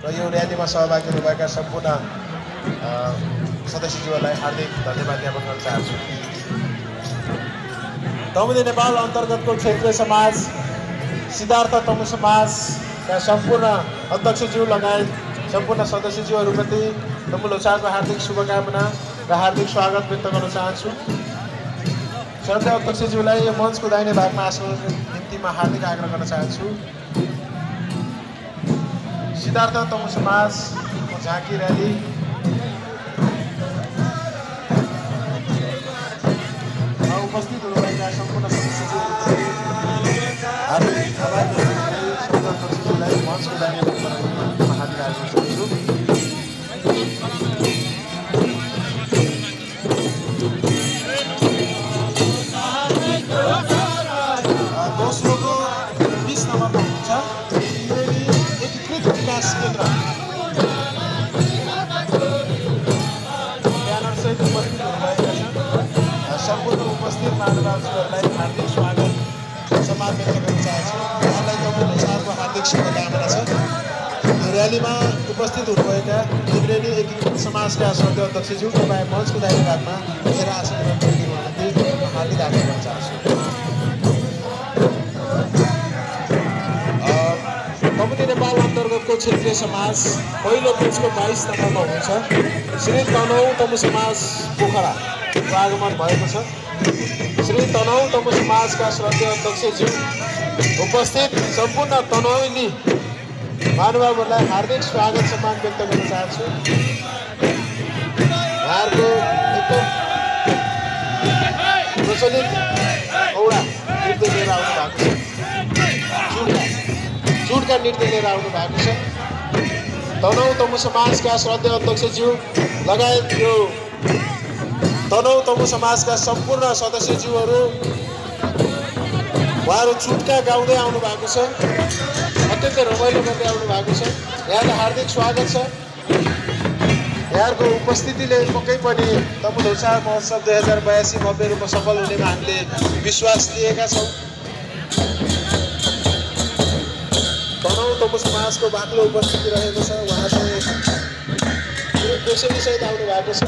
र यो र्यालीमा सहभागी हुनुभएका सम्पूर्ण सदस्यज्यूहरूलाई हार्दिक धन्यवाद ज्ञापन गर्न चाहन्छु। तमुदी नेपाल अन्तर्गतको क्षेत्रीय समाज सिद्धार्थ तमु समाजका सम्पूर्ण अध्यक्षज्यू लगायत सम्पूर्ण सदस्यज्यूहरूप्रति तमु लोसारको हार्दिक शुभकामना र हार्दिक स्वागत व्यक्त गर्न चाहन्छु। श्रद्धेय अध्यक्षज्यूलाई यो मञ्चको दाहिने भागमा आस्नको निम्ति म हार्दिक आग्रह गर्न चाहन्छु। सिद्धार्थ तमु समाजको झाँकी र्याली उपस्थित हुनुभएका सम्पूर्ण सदस्यज्यूहरूलाई हार्दिक आभार अध्यक्षज्यूलाई मञ्चको दाहिने भागमा हार्दिक आग्रह चाहन्छु। दोस्रोको 20 नम्बरमा हुन्छ एकीकृत विकास केन्द्र ब्यानरसहित उपस्थित हुनुभएका छन्। सम्पूर्ण उपस्थित महानुभावहरूलाई हार्दिक स्वागत सम्मान व्यक्त गर्न चाहन्छु। उहाँलाई तमु लोसारको हार्दिक शुभकामना छ। यो र्यालीमा उपस्थित हुनुभएका त्रिवेणी एकीकृत समाजका श्रद्धेय अध्यक्षज्यू तपाईँ मञ्चको दाहिने भागमा हेर आसन ग्रहण गरिदिनु निम्ति म हार्दिक आग्रह गर्न चाहन्छु। तमुदी नेपाल अन्तर्गतको क्षेत्रीय समाज पहिलो पेजको 22 नम्बरमा हुनुहुन्छ श्री तनहु तमु समाज पोखराको आगमन भएको छ। श्री तनहु तमु समाजका श्रद्धेय अध्यक्षज्यू उपस्थित सम्पूर्ण तनहुनी महानुभावहरूलाई हार्दिक स्वागत सम्मान व्यक्त गर्न चाहन्छु। उहाँहरूको एकदम प्रचलित औडा नृत्य लिएर आउनु भएको छ। जुटका नृत्य लिएर आउनु भएको छ। तनहु तमु समाजका श्रद्धेय अध्यक्षज्यू लगायत यो तनहु तमु समाजका सम्पूर्ण सदस्यज्यूहरू उहाँहरू छुटका गाउँदै आउनु भएको छ। अत्यन्तै रमाइलो गर्दै आउनु भएको छ। यहाँलाई हार्दिक स्वागत छ। यहाँहरूको उपस्थितिले पक्कै पनि तमु लोसार महोत्सव 2082 भव्य रूपमा सफल हुनेमा हामीले विश्वास लिएका छौँ। तनहु तमु समाजको बाक्लो उपस्थिति रहेको छ। उहाँ चाहिँ पेसोलीसहित आउनु भएको छ।